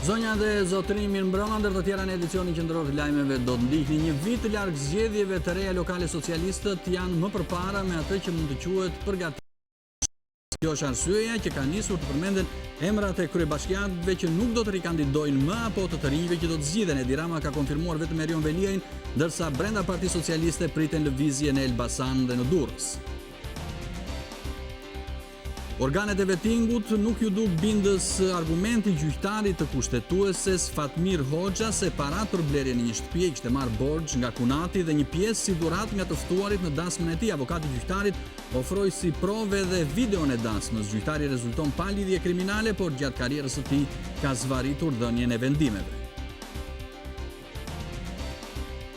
Zonja dhe zotërinj, mirëmbrëma, ndër të tjera në edicionin qendror të lajmeve do të ndihni. Një vit larg zgjedhjeve të reja lokale socialistët janë më përpara me atë që mund të quhet përgatitje. Kjo është arsyeja që ka nisur të përmenden emrat e kryebashkiakëve që nuk do të rikandidojnë më apo të rinjve që do të zgjidhen. Edi Rama ka konfirmuar vetëm Erion Veliajin, ndërsa brenda Partisë Socialiste priten lëvizje në Elbasan dhe në Durrës. Organet e vetingut nuk ju duk bindës argumenti gjyqtarit të kushtetueses Fatmir Hoxha se parat për blerjen e një shtëpie i kishte marrë borxh nga Kunati dhe një pjesë si dhurat nga të ftuarit në dasmën e tij. Avokati i gjyqtarit ofroi si prove dhe videon e dasmës. Gjyqtari rezulton pa lidhje kriminale, por gjatë karrierës së tij ka zvarritur dhënien e vendimeve.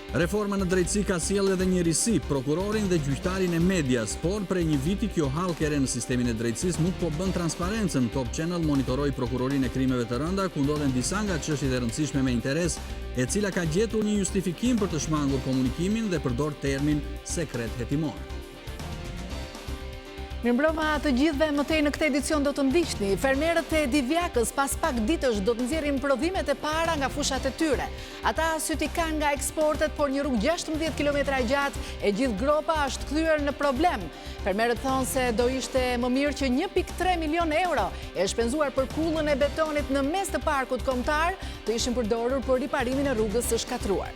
Reforma në drejtësi ka sjellë edhe një risi, prokurorin dhe gjyqtarin e medias, por prej një viti kjo hallkë e re në sistemin e drejtësisë nuk po bën transparencën. Top Channel monitoroi prokurorin e krimeve të rënda, ku ndodhen disa nga çështjet e rëndësishme me interes, e cila ka gjetur një justifikim për të shmangur komunikimin dhe përdor termin sekret hetimor. Mirëmbrëma të gjithëve, mëtej në këtë edicion do të ndiqni. Fermerët e Divjakës pas pak ditësh do të nxjerrin prodhimet e para nga fushat e tyre. Ata syti kanë nga eksportet, por një rrugë 16 kilometra gjatë e gjithë gropa është kthyer në problem. Fermerët thonë se do ishte më mirë që 1.3 milion euro e shpenzuar për kullën e betonit në mes të parkut kombëtar të ishin përdorur për riparimin e rrugës së shkatruar.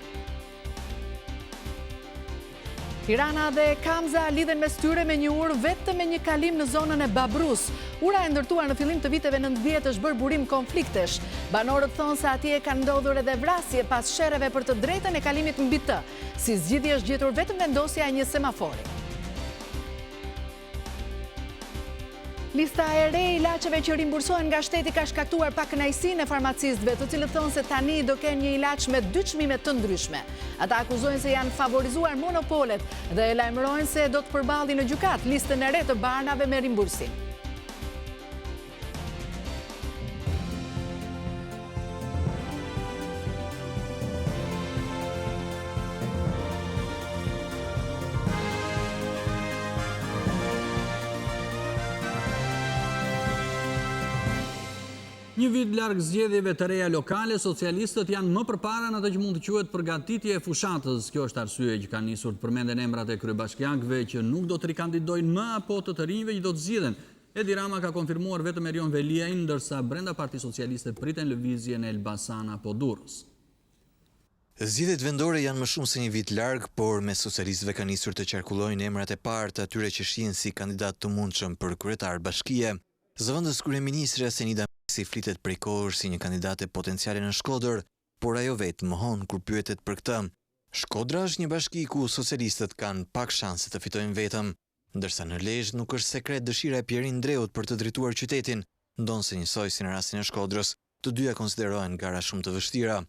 Tirana dhe Kamza lidhen mes tyre me një urë vetëm me një kalim në zonën e Babrus. Ura e ndërtuar në fillim të viteve 90 është bërë burim konfliktesh. Banorët thonë se atje kanë ndodhur edhe vrasje pas sherreve për të drejtën e kalimit mbi të. Si zgjidhje është gjetur vetëm vendosja e një semafori. Lista e re e ilaçeve që rimbursohen nga shteti ka shkaktuar pakënaqësinë e farmacistëve, të cilët thonë se tani do kenë një ilaç me 2 çmime të ndryshme. Ata akuzojnë se janë favorizuar monopolet dhe e lajmërojnë se do të përballin në gjykat listën e re të barnave me rimbursim. Një vit larg zgjedhjeve të reja lokale, socialistët janë më përpara në atë që mund të quhet përgatitje e fushatës. Kjo është arsye që kanë nisur të përmenden emrat e kryebashkiakëve që nuk do të rikandidojnë më apo të rinjve që do të zgjidhen. Edi Rama ka konfirmuar vetëm Erion Veliajin, ndërsa brenda Partisë Socialiste priten lëvizje në Elbasan apo Durrës. Zgjedhjet vendore janë më shumë se një vit larg, por me socialistëve ka nisur të qarkullojnë emrat e parë të atyre që shihen si kandidat të mundshëm për kryetar bashkie. Zëvendës kryeministre Senida si flitet prej kohësh si një kandidate potenciale në Shkodër, por ajo vetë mohon kur pyetet për këtë. Shkodra është një bashki ku socialistët kanë pak shanse të fitojnë vetëm, ndërsa në Lezhë nuk është sekret dëshira e Pierin Dreut për të drejtuar qytetin, ndonse njësoj si në rastin e Shkodrës, të dyja konsiderohen gara shumë të vështira.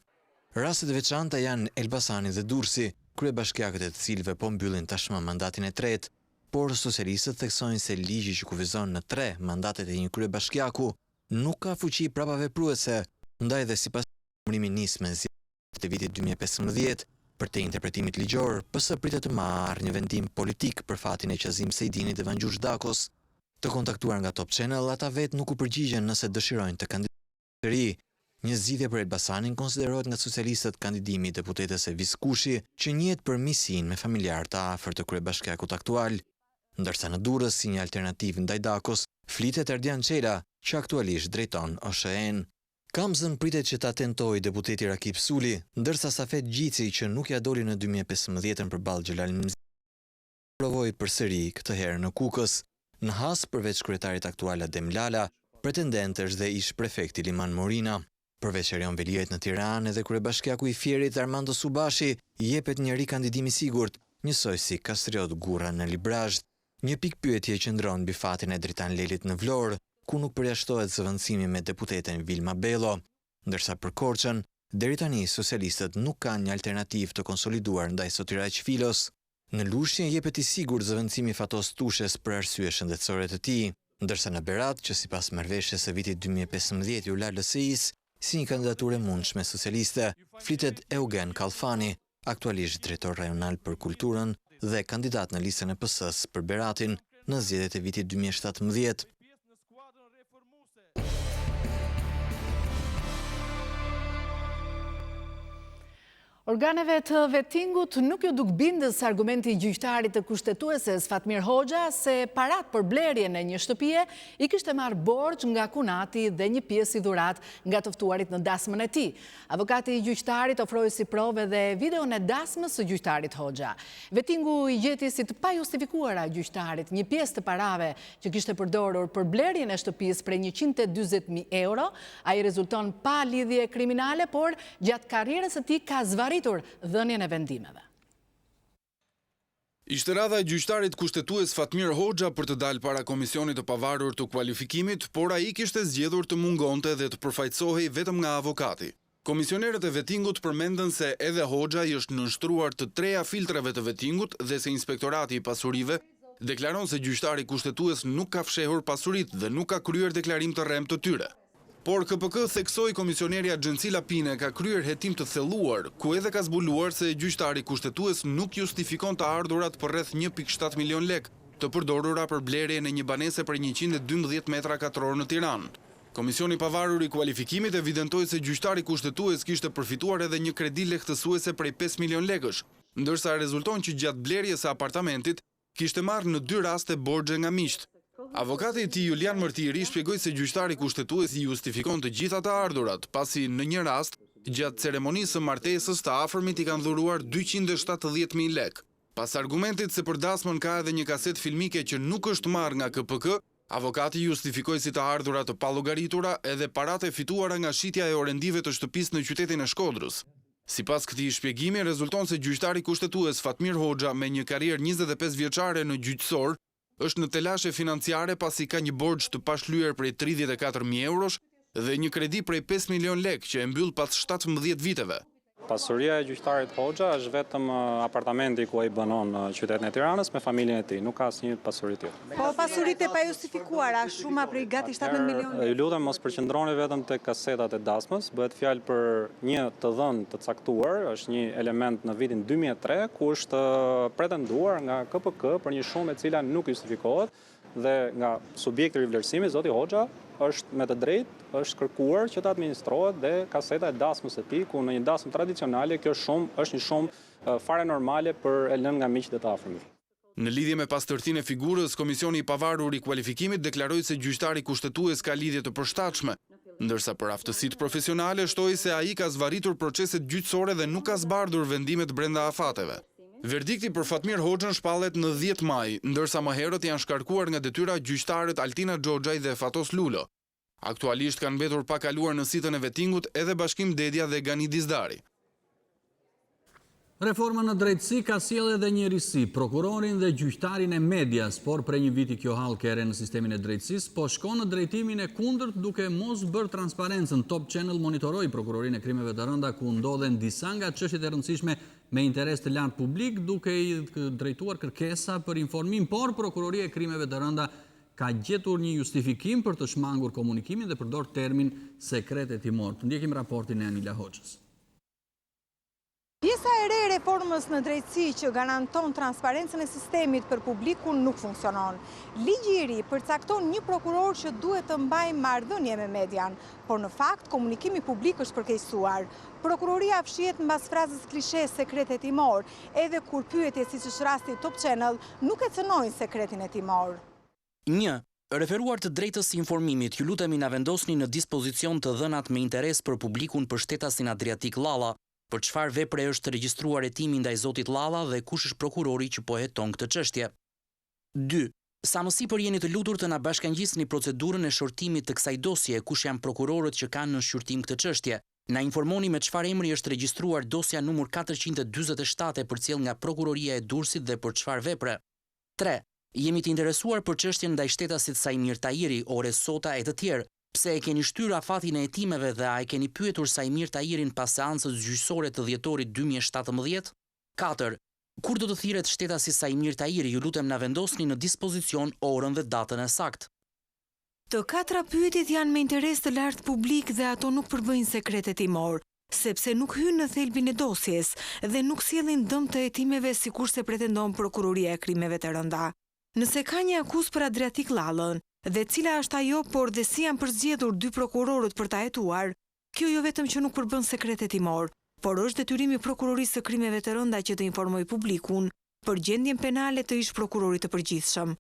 Rastet e veçanta janë Elbasani dhe Durrësi, kryebashkiakët e të cilëve po mbyllin tashmë mandatin e tretë, por socialistët theksojnë se ligji që kufizon në 3 mandatet e një kryebashkiaku nuk ka fuqi prapavepruese, ndaj dhe sipas numërimi nis me zgjedhjet të vitit 2015, për te interpretimit ligjor, PS pritet të marrë një vendim politik për fatin e Qazim Sejdinit dhe Vangjush Dakos. Të kontaktuar nga Top Channel, ata vetë nuk u përgjigjen nëse dëshirojnë të kandidojnë të ri. Një zgjidhje për Elbasanin konsiderohet nga socialistët kandidimi i deputetës e Viskushi, që njihet për misin me familjar të afërt të kryebashkiakut aktual, ndërsa në Durrës si një alternativë ndaj Dakos, flitet Erdian Çela, që aktualisht drejton OSHE-n. Kamzën pritet që ta tentojë deputeti Rakip Suli, ndërsa Safet Gjici, që nuk ja doli në 2015 përballë Xhelal Mzi, provoi përsëri këtë herë në Kukës. Në Has, përveç kryetarit aktual Adem Lala, pretendent është dhe ish prefekti Liman Morina. Përveç Erion Veliajit në Tiranë, edhe kryebashkiaku i Fierit Armando Subashi i jepet një rikandidimi sigurt, njësoj si Kastriot Gurra në Librazh. Një pikë pyetje qëndron mbi fatin e Dritan Lelit në Vlorë, ku nuk përjashtohet zëvendësimi me deputeten Vilma Bello, ndërsa për Korçën, deri tani socialistët nuk kanë një alternativë të konsoliduar ndaj Sotiraq Filos. Në Lushnjë jepet i sigurt zëvendësimi Fatos Tushes për arsye shëndetësore të tij, ndërsa në Berat, që sipas marrëveshjes së vitit 2015 u la LSI-s si një kandidaturë e mundshme socialiste, flitet Eugen Kallfani, aktualisht drejtor rajonal për kulturën dhe kandidat në listën e PS-s për Beratin në zgjedhjet e vitit 2017. Organeve të vettingut nuk ju duk bindës argumenti i gjyqtarit të kushtetueses Fatmir Hoxha se parat për blerjen e një shtëpie i kishte marrë borxh nga kunati dhe një pjesë i dhurat nga të ftuarit në dasmën e tij. Avokati i gjyqtarit ofroi si provë dhe videon e dasmës së gjyqtarit Hoxha. Vettingu i gjeti si të pajustifikuara gjyqtarit një pjesë të parave që kishte përdorur për blerjen e shtëpisë prej 140.000 euro. Ai rezulton pa lidhje kriminale, por gjatë karrierës së tij ka zvarritur dhënien e vendimeve. Ishte radha e gjyqtarit kushtetues Fatmir Hoxha për të dalë para komisionit të pavarur të kualifikimit, por ai kishte zgjedhur të mungonte dhe të përfaqësohej vetëm nga avokati. Komisionerët e vettingut përmendën se edhe Hoxha i është nënshtruar të treja filtrave të vettingut dhe se inspektorati i pasurive deklaron se gjyqtari kushtetues nuk ka fshehur pasuritë dhe nuk ka kryer deklarim të rremtë të tyre. Por KPK theksoi komisioneri Agjenci Lapine ka kryer hetim të thelluar, ku edhe ka zbuluar se gjyqtari kushtetues nuk justifikon të ardhurat për rreth 1.7 milion lek të përdorura për blerjen e një banese për 112 metra katror në Tiranë. Komisioni pavarur i kualifikimit evidentoi se gjyqtari kushtetues kishte përfituar edhe një kredi lehtësuese prej 5 milion lekësh, ndërsa rezulton që gjatë blerjes së apartamentit kishte marrë në 2 raste borxhe nga miqt. Avokati i tij Julian Mërtiri shpjegoi se gjyqtari kushtetues i justifikon të gjitha të ardhurat, pasi në një rast, gjatë ceremonisë së martesës të afërmit i kanë dhuruar 270.000 lek. Pas argumentit se për dasmën ka edhe një kaset filmike që nuk është marrë nga KPK, avokati justifikoi si të ardhurat të pallogaritura edhe paratë e fituara nga shitja e orendive të shtëpisë në qytetin e Shkodrës. Sipas këtij shpjegimi, rezulton se gjyqtari kushtetues Fatmir Hoxha me një karrierë 25 vjeçare në gjyqësor është në telashe financiare pasi ka një borxh të pashlyer prej 34.000 eurosh dhe një kredi prej 5 milion lek që e mbyll pas 17 viteve. Pasuria e gjyqtarit Hoxha është vetëm apartamenti ku ai banon në qytetin e Tiranës me familjen e tij, nuk ka asnjë pasuri tjetër. Po pasuritë e pajustifikuara, shuma prej gati 17 milionë. Ju lutem mos përqendroni vetëm te kasetat e dasmës, bëhet fjalë për një të dhënë të caktuar, është një element në vitin 2003 ku është pretenduar nga KPK për një shumë e cila nuk justifikohet dhe nga subjekti i vlerësimit zoti Hoxha është me të drejtë është kërkuar që të administrohet dhe kaseta e dasmës së tij, ku në një dasmë tradicionale kjo është një shumë fare normale për e lënë nga miqtë të afërmit. Në lidhje me pastërtinë e figurës, Komisioni i pavarur i kualifikimit deklaroi se gjyqtari kushtetues ka lidhje të përshtatshme, ndërsa për aftësitë profesionale shtoi se ai ka zvarritur proceset gjyqësore dhe nuk ka zbardhur vendimet brenda afateve. Verdikti për Fatmir Hoxhën shpallet në 10 maj, ndërsa më herët janë shkarkuar nga detyra gjyqtarët Altina Xhoxhaj dhe Fatos Lulo. Aktualisht kanë mbetur pa kaluar në sitën e vettingut edhe Bashkim Dedja dhe Gani Dizdari. Reforma në drejtësi ka sjellë edhe një risi, prokurorin dhe gjyqtarin e medias, por prej një viti kjo hall kere në sistemin e drejtësisë, po shkon në drejtimin e kundërt duke mos bërë transparencën. Top Channel monitoroi prokurorin e krimeve të rënda ku ndodhen disa nga çështjet e rëndësishme me interes të lartë publik, duke i drejtuar kërkesa për informim, por prokuroria e krimeve të rënda ka gjetur një justifikim për të shmangur komunikimin dhe përdor termin sekretet timor. Të ndjekim raportin e Anila Hoxhës. Pjesa e re e reformës në drejtësi që garanton transparencën e sistemit për publikun nuk funksionon. Ligji i ri përcakton një prokuror që duhet të mbajë marrëdhënie me median, por në fakt komunikimi publik është përkeqësuar. Prokuroria fshihet mbas frazës klishe sekretet timor, edhe kur pyetje siç është rasti Top Channel nuk e cënojnë sekretin e timor. 1. Referuar të drejtës së informimit, ju lutemi na vendosni në dispozicion të dhënat me interes për publikun për shtetasin Adriatik Llalla, për çfarë vepre është regjistruar hetimi ndaj zotit Llalla dhe kush është prokurori që po heton këtë çështje. 2. Sa më sipër jeni të lutur të na bashkangjisni procedurën e shortimit të kësaj dosje, kush janë prokurorët që kanë në shqyrtim këtë çështje. Na informoni me çfarë emri është regjistruar dosja numër 447 e përcjell nga prokuroria e Durrësit dhe për çfarë vepre. 3. Jemi të interesuar për çështjen ndaj shtetasit Sajmir Tahiri, Ore Sota e të tjerë. Pse e keni shtyr afatin e hetimeve dhe a e keni pyetur Sajmir Tahirin pas seancës gjyqësore të dhjetorit 2017? 4. Kur do të thirret shtetasi Sajmir Tahiri, ju lutem na vendosni në dispozicion orën dhe datën e saktë. Të katra pyetjet janë me interes të lartë publik dhe ato nuk përbëjnë sekretet timor, sepse nuk hynë në thelbin e dosjes dhe nuk sjellin dëm të hetimeve sikurse pretendon prokuroria e krimeve të rënda. Nëse ka një akuzë për Adriatik Llallën, dhe cila është ajo, por dhe si janë përzgjedhur 2 prokurorët për ta hetuar, kjo jo vetëm që nuk përbën sekretet timor, por është detyrimi i prokurorisë së krimeve të rënda që të informojë publikun për gjendjen penale të ish prokurorit të përgjithshëm.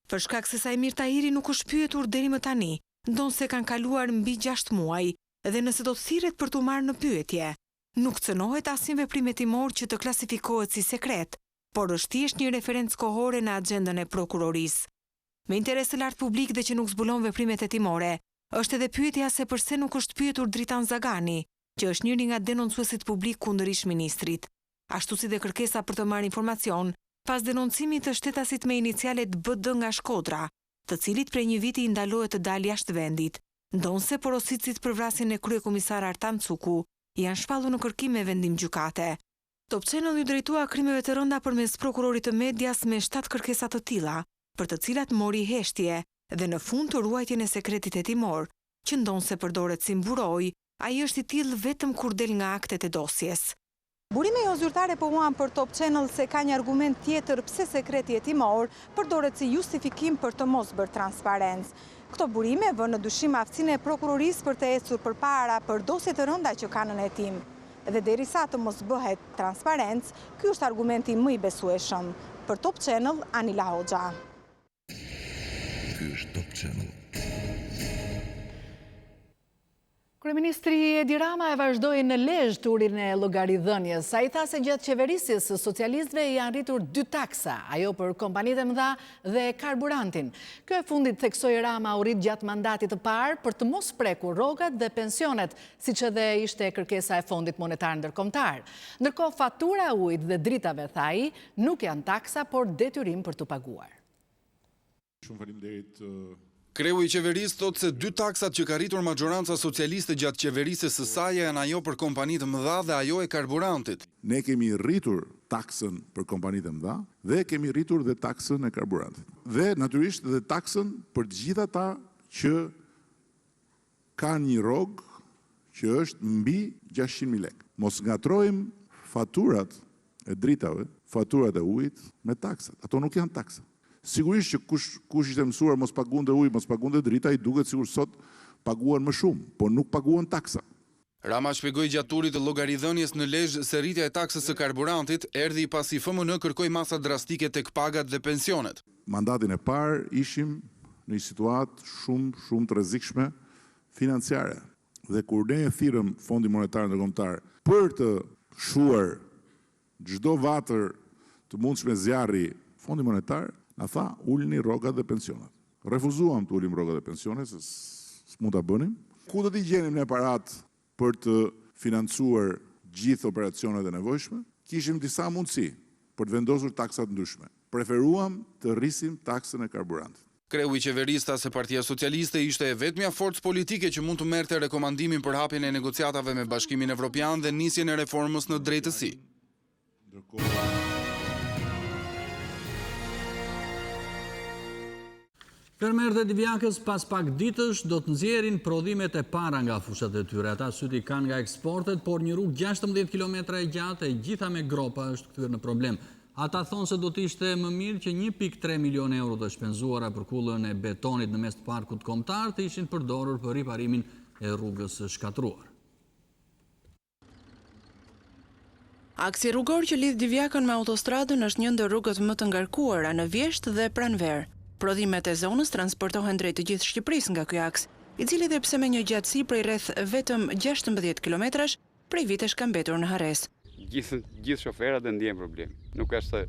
Për shkak se Sajmir Tahiri nuk është pyetur deri më tani, ndonse kanë kaluar mbi 6 muaj, dhe nëse do të thirret për t'u marrë në pyetje, nuk cënohet asnjë veprim hetimor që të klasifikohet si sekret, por është thjesht një referencë kohore në agjendën e prokurorisë. Me interes të lartë publik dhe që nuk zbulon veprimet hetimore, është edhe pyetja se pse nuk është pyetur Dritan Zagani, që është njëri nga denoncuesit publik kundër ish-ministrit, ashtu si dhe kërkesa për të marrë informacion pas denoncimit të shtetasit me inicialet BD nga Shkodra, të cilit prej një viti i ndalohet të dalë jashtë vendit, ndonse porositësit për vrasjen e kryekomisar Artan Cuku janë shpallur në kërkim me vendim gjykate. Top Channel ju drejtua krimeve të rënda përmes prokurorit të medias me 7 kërkesa të tilla, për të cilat mori heshtje dhe në fund të ruajtjen e sekretit hetimor, që ndonse përdoret si mburoj, ai është i tillë vetëm kur del nga aktet e dosjes. Burime jo zyrtare po uan për Top Channel se ka një argument tjetër pse sekreti hetimor përdoret si justifikim për të mos bërë transparencë. Këto burime vënë në dyshim aftësinë e prokurorisë për të ecur përpara për dosje të rënda që kanë në hetim. Dhe derisa të mos bëhet transparencë, ky është argumenti më i besueshëm. Për Top Channel, Anila Hoxha. Ky është Top Channel. Kryeministri Edi Rama e vazhdoi në Lezhë turin e llogaridhënies. Ai tha se gjatë qeverisjes së socialistëve janë rritur 2 taksa, ajo për kompanitë e mëdha dhe karburantin. Kjo e fundit theksoi Rama u rrit gjatë mandatit të parë për të mos prekur rrogat dhe pensionet, siç edhe ishte kërkesa e Fondit Monetar Ndërkombëtar. Ndërkohë fatura e ujit dhe dritave, tha ai, nuk janë taksa, por detyrim për të paguar. Shumë faleminderit. Kreu i qeverisë thotë se 2 taksat që ka rritur majoranca socialiste gjatë qeverisjes së saj janë ajo për kompanitë mëdha dhe ajo e karburantit. Ne kemi rritur taksën për kompanitë mëdha dhe kemi rritur dhe taksën e karburantit. Dhe natyrisht dhe taksën për të gjithë ata që kanë një rrogë që është mbi 600.000 lekë. Mos ngatrojmë faturat e dritave, faturat e ujit me taksat. Ato nuk janë taksa. Sigurisht që kush ishte mësuar mos paguante ujë, mos paguante drita, i duket sikur sot paguan më shumë, por nuk paguan taksa. Rama shpjegoi gjatë turit të llogaridhënies në Lezhë se rritja e taksës së karburantit erdhi pasi FMN kërkoi masa drastike tek pagat dhe pensionet. Mandatin e parë ishim në një situatë shumë të rrezikshme financiare. Dhe kur ne e thirrëm Fondin Monetar Ndërkombëtar për të shuar çdo vatër të mundshme zjarri Fondi Monetar, na tha ulni rrogat dhe pensionet. Refuzuam të ulim rrogat dhe pensionet, se s'mund ta bënim. Ku do t'i gjenim ne parat për të financuar gjithë operacionet e nevojshme? Kishim disa mundësi për të vendosur taksat ndryshme. Preferuam të rrisim taksën e karburantit. Kreu i qeverisë tha se Partia Socialiste ishte e vetmja forcë politike që mund të merrte rekomandimin për hapjen e negociatave me Bashkimin Evropian dhe nisjen e reformës në drejtësi. Fermerët e Divjakës pas pak ditësh do të nxjerrin prodhimet e para nga fushat e tyre. Ata syti kanë nga eksportet, por një rrugë 16 kilometra e gjatë e gjitha me gropa është kthyer në problem. Ata thonë se do të ishte më mirë që 1.3 milion euro të shpenzuara për kullën e betonit në mes të parkut kombëtar të ishin përdorur për riparimin e rrugës së shkatruar. Aksi rrugor që lidh Divjakën me autostradën është një ndër rrugët më të ngarkuara në Vjesht dhe Pranver. Prodhimet e zonës transportohen drejt të gjithë Shqipërisë nga ky aks, i cili dhe pse me një gjatësi prej rreth vetëm 16 kilometrash, prej vitesh ka mbetur në harres. Gjithë shoferat e ndjen problem. Nuk është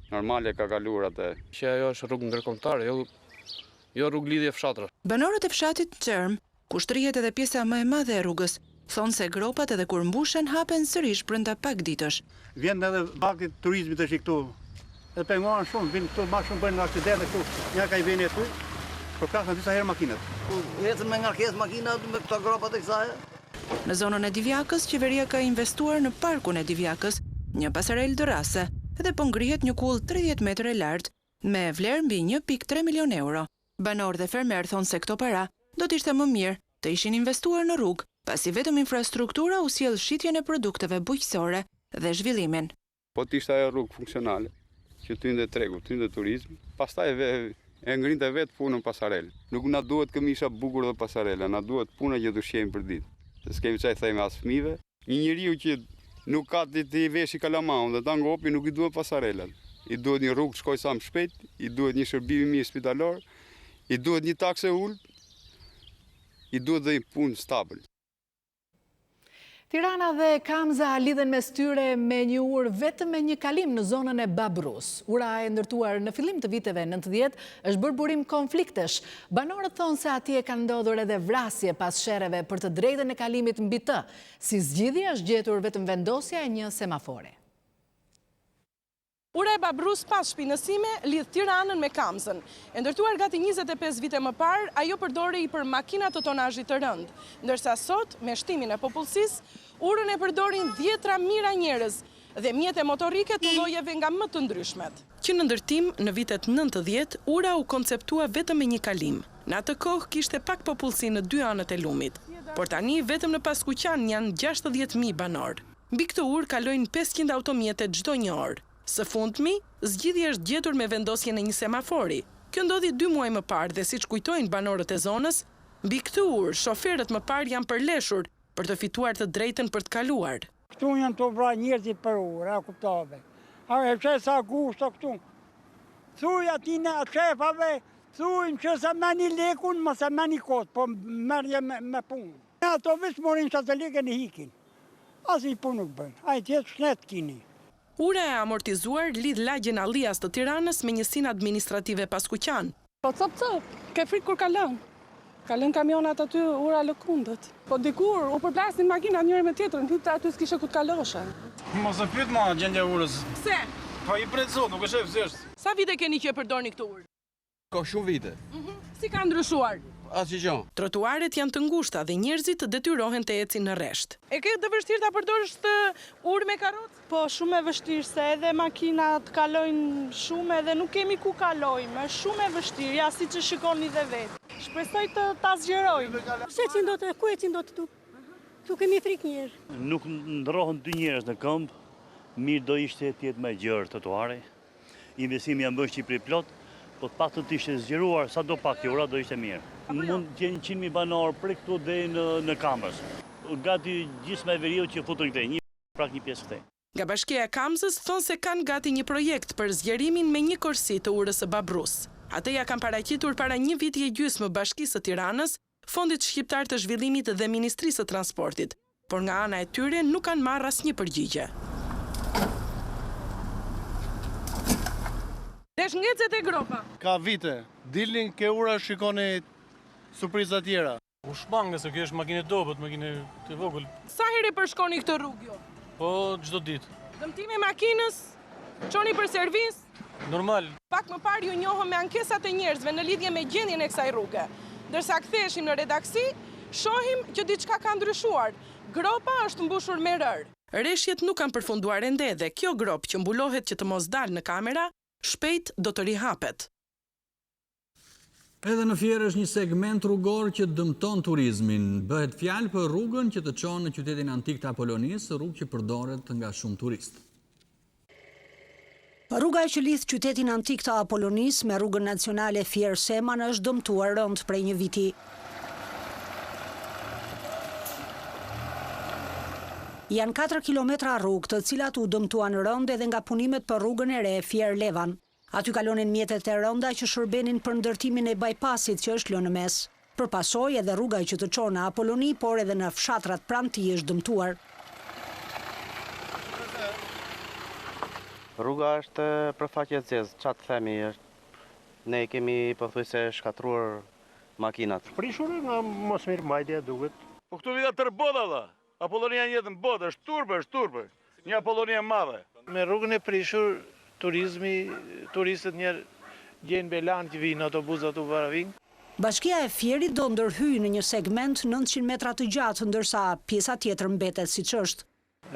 normale ka kaluar atë. Që ajo është rrugë ndërkombëtare, jo rrugë lidhje fshatrash. Banorët e fshatit Çerm, ku shtrihet edhe pjesa më e madhe e rrugës, thonë se gropat edhe kur mbushen hapen sërish brenda pak ditësh. Vjen edhe bakti turizmit të këtu. Dhe penguan shumë, vinë këtu ma shumë bëjnë aksidente këtu, një ka i vini e tu, për krasën disa herë makinat. Ecën me ngarkesë makinat me këto gropat e kësaj. Në zonën e Divjakës, qeveria ka investuar në parkun e Divjakës, një pasarel dërase, dhe po ngrihet një kull 30 metra e lartë, me vlerë mbi 1.3 milion euro. Banor dhe fermer thonë se këto para do t'ishte më mirë të ishin investuar në rrugë, pasi vetëm infrastruktura u sjell shitjen e produkteve bujqësore dhe zhvillimin. Po t'ishte ajo rrugë funksionale, që tynde tregu, tynde turizm, pastaj e ngrinte vetë punën pasarel. Nuk na duhet këmisha bukur dhe pasarela, na duhet puna që të shjejmë për ditë. Se s'kemi çaj thejme as fëmijëve, Një njeriu që nuk ka të i veshi kalamaun dhe ta ngopi, nuk i duhet pasarelat. I duhet një rrugë shkoj sa më shpejt, i duhet një shërbim i mirë spitalor, i duhet një takse ulë, i duhet dhe një punë stabil. Tirana dhe Kamza lidhen mes tyre me një urë vetëm me një kalim në zonën e Babrus. Ura e ndërtuar në fillim të viteve 90 është bërë burim konfliktesh. Banorët thonë se atje kanë ndodhur edhe vrasje pas sherreve për të drejtën e kalimit mbi të. Si zgjidhje është gjetur vetëm vendosja e një semafore. Ura e Babrus pas shpinësime lidh Tiranën me Kamzën. E ndërtuar gati 25 vite më parë, ajo përdori për makina të tonazhit të rënd, ndërsa sot, me shtimin e popullsisë, urën e përdorin 10 mijëra njerëz dhe mjete motorike të llojeve nga më të ndryshmet. Që në ndërtim, në vitet 90, ura u konceptua vetëm me një kalim. Në atë kohë kishte pak popullsi në 2 anët e lumit, por tani vetëm në Paskuqan janë 60.000 banor. Mbi këtë urë kalojnë 500 automjete çdo një orë. Së fundmi, zgjidhja është gjetur me vendosjen e një semafori. Kjo ndodhi 2 muaj më parë dhe siç kujtojnë banorët e zonës, mbi këtë urë shoferët më parë janë përleshur për të fituar të drejtën për të kaluar. Këtu janë të vra njerëzit për urë, a kuptove. A e që sa gusto këtu. Thuj ati në shefave, thuj në që se meni lekun, më se meni kotë, po merje me punë. Ato vishë morin që të leke në hikin. As i punë nuk bënë, a i tjetë shnet kini. Ura e amortizuar lidh lagjen Allias të Tiranës me njësinë administrative Paskuqan. Po cop, ke frikë kur kalon. Kalon kamionat aty ura lëkundët. Po dikur u përplasin makinat njëri me tjetrën, hypte aty s'kishe ku të kaloshen. Mos e pyet ma gjendja e urës. Pse? Po i pret sot, nuk e shef zesht. Sa vite keni që e përdorni këtë urë? Ka shumë vite. Si ka ndryshuar? Asgjë gjë. Trotuaret janë të ngushta dhe njerëzit detyrohen të ecin në rresht. E ke të vështirë ta përdorësh të urë me karrocë? Po shumë e vështirë se edhe makinat kalojnë shumë edhe nuk kemi ku kalojmë. Është shumë e vështirë, ja si që shikoni dhe vetë. Shpresoj të ta zgjerojmë. Se ecin dot, ku ecin dot tu? Tu kemi frikë njerë. Nuk ndrohen 2 njerëz në këmbë, mirë do ishte të jetë më gjerë trotuari. Investimi janë bërë në Shqipëri plot, po të paktën të ishte zgjeruar sa do pak ura do ishte mirë. Mund të jenë 100.000 banorë prej këtu deri në Kamës. Gati gjysma e veriut që futën këtej, një pjesë këtej. Nga Bashkia e Kamzës thonë se kanë gati një projekt për zgjerimin me një korsi të urës së Babrus. Atë ja kanë paraqitur para 1 viti e gjysmë Bashkisë së Tiranës, Fondit Shqiptar të Zhvillimit dhe Ministrisë së Transportit, por nga ana e tyre nuk kanë marrë asnjë përgjigje. Desh ngecet e gropa. Ka vite, dilnin ke ura shikoni surpriza tjera. U shmangë se kjo është makinë dobët, makinë të vogël. Sa herë përshkoni këtë rrugë jo? Po çdo ditë. Dëmtimi makinës, çoni për servis? Normal. Pak më parë ju njohëm me ankesat e njerëzve në lidhje me gjendjen e kësaj rruge. Ndërsa ktheheshim në redaksi, shohim që diçka ka ndryshuar. Gropa është mbushur me rër. Rreshjet nuk kanë përfunduar ende dhe kjo grop që mbulohet që të mos dalë në kamera, shpejt do të rihapet. Edhe në Fier është një segment rrugor që dëmton turizmin. Bëhet fjalë për rrugën që të çon në qytetin antik të Apolonisë, rrugë që përdoret nga shumë turistë. Rruga që lidh qytetin antik të Apolonisë me rrugën nacionale Fier Seman është dëmtuar rënd prej një viti. Janë 4 kilometra rrugë të cilat u dëmtuan rënd edhe nga punimet për rrugën e re Fier Levan. Aty kalonin mjetet e rënda që shërbenin për ndërtimin e bypassit që është lënë në mes. Për pasojë edhe rruga që të çon në Apoloni, por edhe në fshatrat pranë tij është dëmtuar. Rruga është përfaqe zezë, çfarë themi është. Ne kemi pothuajse shkatruar makinat. Prishur nga mos mirëmbajtja duket. Po këtu vita tër botë valla. Apollonia jetë në botë, është turpë. Një Apollonia e madhe. Me rrugën e prishur turizmi, turistët gjenë belan që vinë autobusat u varavin. Bashkia e Fierit do ndërhyjë në një segment 900 metra të gjatë, ndërsa pjesa tjetër mbetet siç është.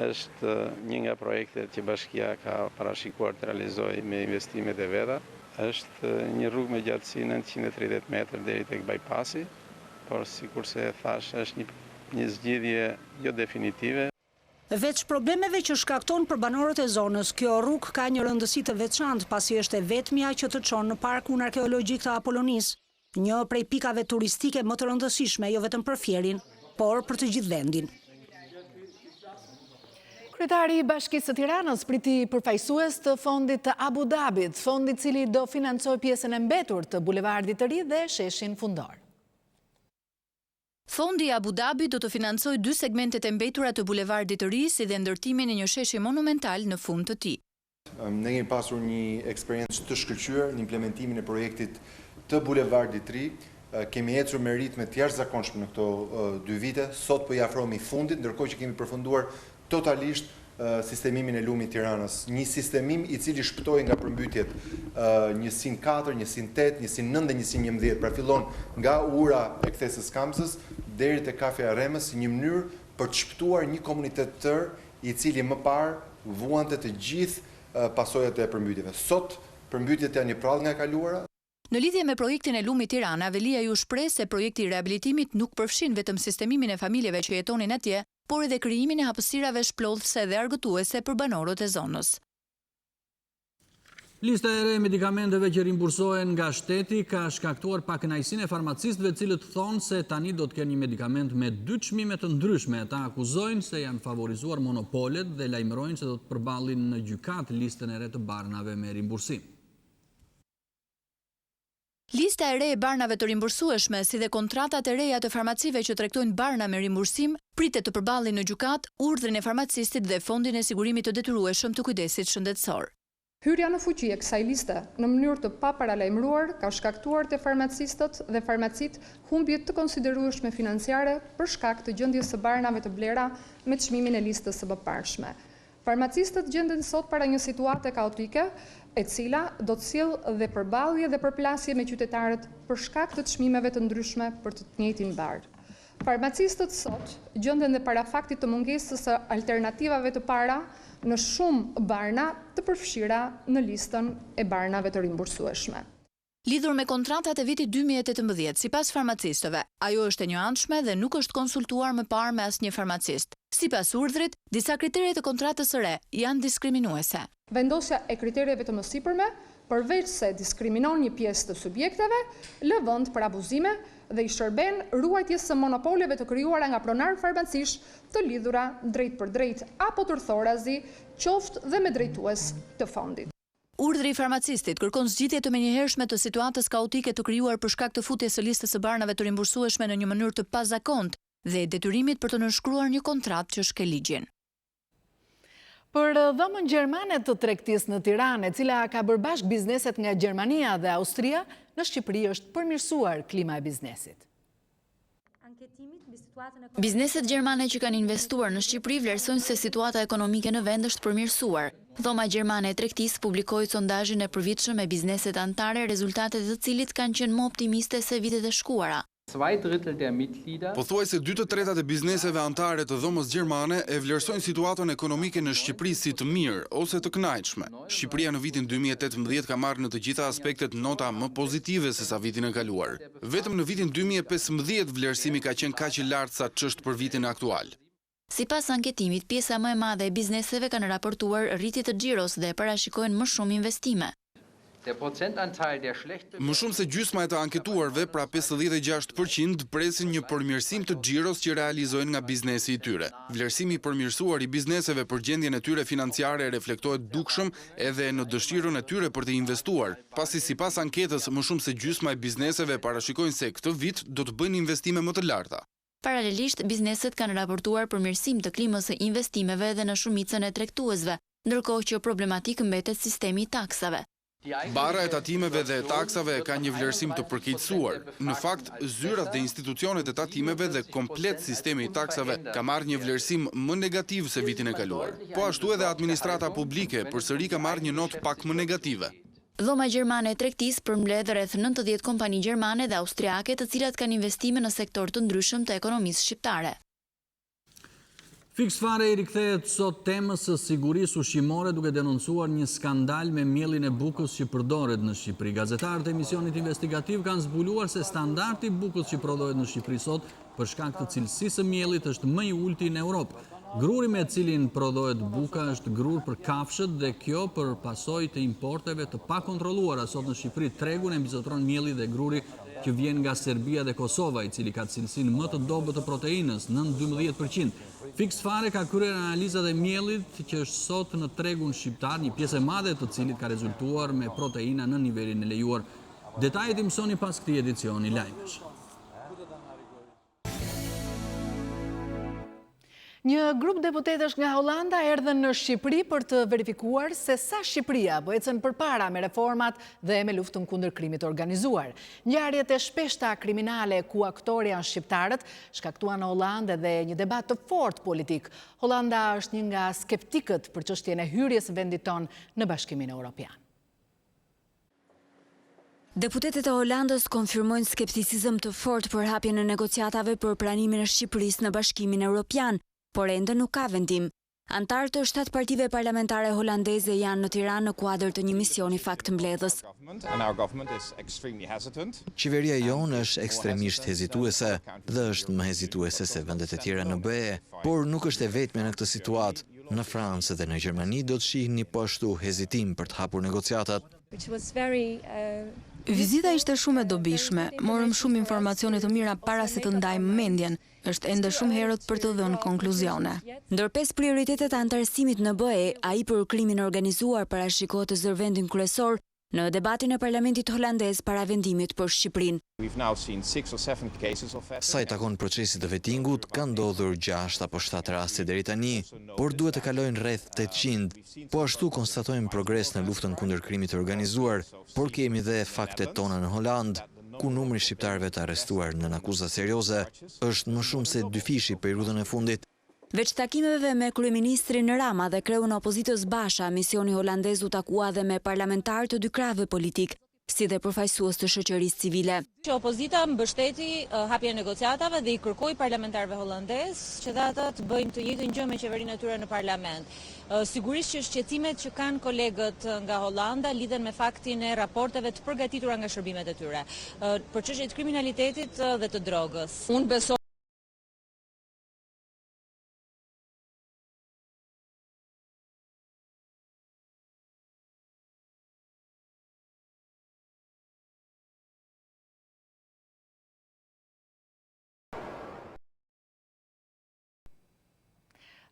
Është një nga projektet që bashkia ka parashikuar të realizojë me investimet e veta. Është një rrugë me gjatësi 930 metrë deri tek bypassi, por sikurse thash është një zgjidhje jo definitive. Veç problemeve që shkakton për banorët e zonës, kjo rrugë ka një rëndësi të veçantë pasi është e vetmja që të çon në parkun arkeologjik të Apolonisë, një prej pikave turistike më të rëndësishme jo vetëm për Fierin, por për të gjithë vendin. Kryetari i Bashkisë së Tiranës priti përfaqësues të fondit të Abu Dhabit, fondi i cili do financojë pjesën e mbetur të bulevardit të ri dhe sheshin fundor. Fondi i Abu Dhabit do të financojë 2 segmentet e mbetura të bulevardit të ri, si dhe ndërtimin e një sheshi monumental në fund të tij. Ne kemi pasur një eksperiencë të shkëlqyer në implementimin e projektit të bulevardit të ri. Kemi ecur me ritme të jashtëzakonshme në këto 2 vite. Sot po i afrohemi fundit, ndërkohë që kemi përfunduar totalisht sistemimin e lumit Tiranës. Një sistemim i cili shpëtoi nga përmbytjet 104, 108, 109 dhe 111. Pra fillon nga ura e kthesës Kamsës deri te kafeja Remës, një mënyrë për të shpëtuar një komunitet të tërë i cili më parë vuante të gjithë pasojat e përmbytjeve. Sot përmbytjet janë një prallë nga e kaluara. Në lidhje me projektin e lumit Tirana, Avelia ju shpreh se projekti i riabilitimit nuk përfshin vetëm sistemimin e familjeve që jetonin atje, por edhe krijimin e hapësirave shplodhëse dhe argëtuese për banorët e zonës. Lista e re e medikamenteve që rimbursohen nga shteti ka shkaktuar pakënaqësinë e farmacistëve, të cilët thonë se tani do të kenë një medikament me 2 çmime të ndryshme. Ata akuzojnë se janë favorizuar monopolet dhe lajmërojnë se do të përballin në gjykat listën e re të barnave me rimbursim. Lista e re e barnave të rimbursueshme, si dhe kontratat e reja të farmacive që tregtojnë barna me rimbursim, pritet të përballin në gjykat urdhrin e farmacistit dhe Fondin e Sigurimit të Detyrueshëm të Kujdesit Shëndetësor. Hyrja në fuqi e kësaj liste në mënyrë të paparalajmëruar ka shkaktuar te farmacistët dhe farmacit humbje të konsiderueshme financiare për shkak të gjendjes së barnave të blera me çmimin e listës së mëparshme. Farmacistët gjenden sot para një situate kaotike, e cila do të sjellë dhe përballje dhe përplasje me qytetarët për shkak të çmimeve të ndryshme për të njëjtin bar. Farmacistët sot gjenden dhe para faktit të mungesës së alternativave të para në shumë barna të përfshira në listën e barnave të rimbursueshme. Lidhur me kontratat e vitit 2018, sipas farmacistëve, ajo është e njëanshme dhe nuk është konsultuar më parë me asnjë farmacist. Sipas urdhrit, disa kriteret të kontratës së re janë diskriminuese. Vendosja e kriterjeve të mësipërme, përveç se diskriminon një pjesë të subjekteve, lë vend për abuzime dhe i shërben ruajtjes së monopoleve të krijuara nga pronarë farmacish të lidhura drejt për drejt apo tërthorazi, qoftë dhe me drejtues të fondit. Urdhri i farmacistit kërkon zgjidhje të menjëhershme të situatës kaotike të krijuar për shkak të futjes së listës së barnave të rimbursueshme në një mënyrë të pazakontë dhe detyrimit për të nënshkruar një kontratë që shkel ligjin. Për dhomën gjermane të tregtisë në Tiranë, e cila ka bërë bashkë bizneset nga Gjermania dhe Austria, në Shqipëri është përmirësuar klima e biznesit. Bizneset gjermane që kanë investuar në Shqipëri vlerësojnë se situata ekonomike në vend është përmirësuar. Dhoma gjermane e tregtisë publikoi sondazhin e përvitshëm me bizneset anëtare, rezultatet e të cilit kanë qenë më optimiste se vitet e shkuara. Pothuajse 2/3 e bizneseve anëtare të dhomës gjermane e vlerësojnë situatën ekonomike në Shqipëri si të mirë ose të kënaqshme. Shqipëria në vitin 2018 ka marrë në të gjitha aspektet nota më pozitive se sa vitin e kaluar. Vetëm në vitin 2015 vlerësimi ka qenë kaq i lartë sa ç'është për vitin aktual. Sipas anketimit, pjesa më e madhe e bizneseve kanë raportuar rritje të xhiros dhe parashikojnë më shumë investime. Më shumë se gjysma e të anketuarve, pra 56%, presin një përmirësim të xhiros që realizojnë nga biznesi i tyre. Vlerësimi i përmirësuar i bizneseve për gjendjen e tyre financiare reflektohet dukshëm edhe në dëshirën e tyre për të investuar, pasi sipas anketës më shumë se gjysma e bizneseve parashikojnë se këtë vit do të bëjnë investime më të larta. Paralelisht, bizneset kanë raportuar përmirësim të klimës së investimeve dhe në shumicën e tregtuesve, ndërkohë që problematik mbetet sistemi i taksave. Bara e tatimeve dhe taksave ka një vlerësim të përkeqësuar. Në fakt, zyrat dhe institucionet e tatimeve dhe komplet sistemi i taksave ka marrë një vlerësim më negativ se vitin e kaluar. Po ashtu edhe administrata publike përsëri ka marrë një notë pak më negative. Dhoma gjermane e tregtisë përmbledh rreth 90 kompani gjermane dhe austriake, të cilat kanë investime në sektor të ndryshëm të ekonomisë shqiptare. Fiks fare i rikthehet sot temës së sigurisë ushqimore, duke denoncuar një skandal me mielin e bukës që përdoret në Shqipëri. Gazetarët e emisionit investigativ kanë zbuluar se standardi i bukës që prodhohet në Shqipëri sot për shkak të cilësisë së miellit është më i ulti në Europë. Gruri me cilin prodhohet buka është grur për kafshët dhe kjo për pasojë të importeve të pakontrolluara. Sot në Shqipëri tregun e mbizotron mielli dhe gruri që vjen nga Serbia dhe Kosova, i cili ka cilësinë më të dobët të proteinës, nën 12%. Fiks fare ka kryer analizat e miellit që është sot në tregun shqiptar, një pjesë e madhe të cilit ka rezultuar me proteina në nivelin e lejuar. Detajet i mësoni pas këtij edicioni Lajmesh. Një grup deputetësh nga Holanda erdhën në Shqipëri për të verifikuar se sa Shqipëria po ecën përpara me reformat dhe me luftën kundër krimit organizuar. Ngjarjet e shpeshta kriminale ku aktorë janë shqiptarët shkaktuan në Holandë dhe një debat të fortë politik. Holanda është një nga skeptikët për çështjen e hyrjes së vendit tonë në Bashkimin Evropian. Deputetët e Holandës konfirmojnë skepticizëm të fortë për hapjen e negociatave për pranimin e Shqipërisë në Bashkimin Evropian, por ende nuk ka vendim. Antarë të 7 partive parlamentare holandeze janë në Tiranë në kuadër të një misioni faktmbledhës. Qeveria jonë është ekstremisht hezituese dhe është më hezituese se vendet e tjera në BE, por nuk është e vetme në këtë situatë. Në Francë dhe në Gjermani do të shihni po ashtu hezitim për të hapur negociatat. Vizita ishte shumë e dobishme, morëm shumë informacione të mira para se të ndajmë mendjen, është ende shumë herët për të dhënë konkluzione. Ndër 5 prioritetet e antarësimit në BE, ai për krimin organizuar parashikohet të zërë vendin kryesor në debatin e parlamentit holandez para vendimit për Shqipërinë. Sa i takon procesit të vetingut, ka ndodhur 6 apo 7 raste deri tani, por duhet të kalojnë rreth 800. Po ashtu konstatojmë progres në luftën kundër krimit të organizuar, por kemi dhe faktet tona në Holandë, ku numri shqiptarëve të arrestuar në akuza serioze është më shumë se 2 fishi periudhën e fundit. Veç takimeve me kryeministrin Rama dhe kreun e opozitës Basha, misioni holandez u takua dhe me parlamentarë të dy krahëve politik, si dhe përfaqësues të shoqërisë civile. Që opozita mbështeti hapjen e negociatave dhe i kërkoi parlamentarëve holandez që ata të bëjnë të njëjtën gjë me qeverinë e tyre në parlament. Sigurisht që shqetësimet që kanë kolegët nga Holanda lidhen me faktin e raporteve të përgatitura nga shërbimet e tyre për çështjet e kriminalitetit dhe të drogës. Unë besoj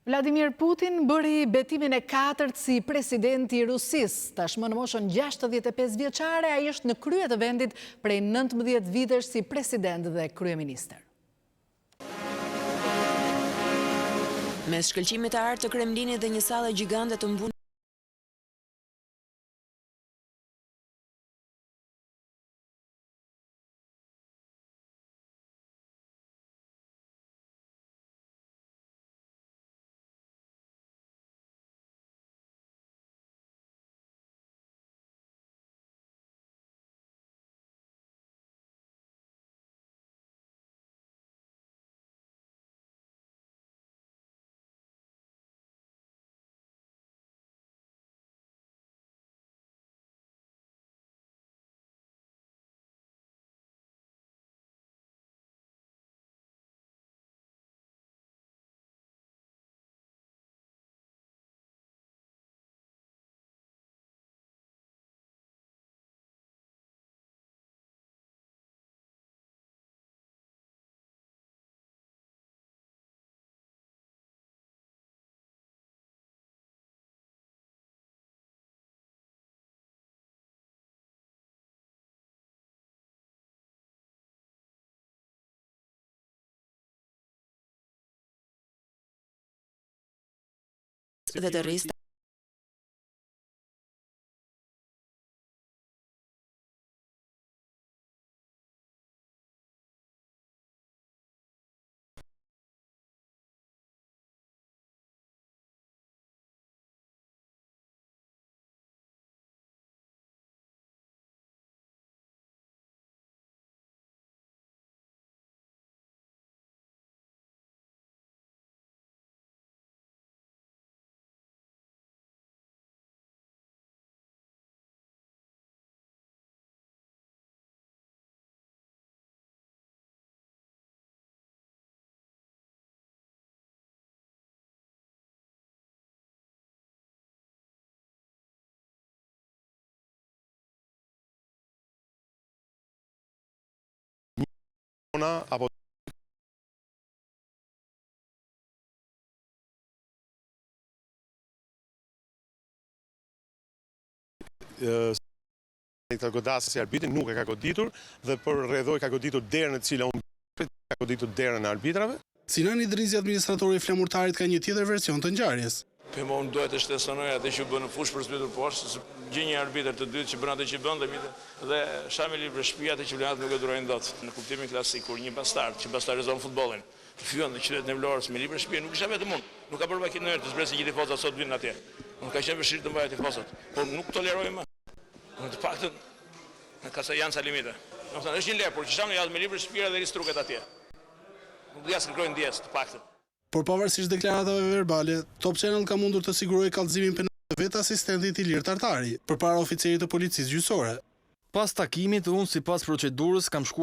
Vladimir Putin bëri betimin e 4 si presidenti i Rusisë. Tashmë në moshën 65 vjeçare, ai është në krye të vendit prej 19 vitesh si president dhe kryeministër. Mes shkëlqimit të artë të Kremlinit dhe një sallë gjigande të mbunë dhe të rrisë Këtë godasës e arbitrin nuk e ka goditur dhe për rrethoj ka goditur derën e cila unë ka goditur derën e arbitrave. Sinan Idrizi, administratori i Flamurtarit, ka një tjetër version të ngjarjes. Për unë duhet të shtesonoj atë që bën në fushë për zbritur poshtë, se gjej një arbitër të dytë që bën atë që bën dhe shami libër shtëpia atë që vlenat nuk e durojnë dot. Në kuptimin klasik kur një bastard që bastarizon futbollin, fyon në qytetin e Vlorës me libër shtëpia nuk isha vetëm unë. Nuk ka bërë makinë të zbresë gjithë tifozat sot vinë atje. Unë ka qenë vështirë të mbajë tifozat, por nuk toleroj më. Në të paktën ka sa janë sa limite. Domethënë është një lepur që shami jashtë me libër shtëpia dhe ristruket atje. Nuk do ja kërkojnë ndjes të paktën. Por pavarësisht deklaratave verbale, Top Channel ka mundur të sigurojë kallëzimin penal të vetë asistentit Ilir Tartari, përpara oficerit të policisë gjyqësore. Pas takimit, unë sipas procedurës kam shkuar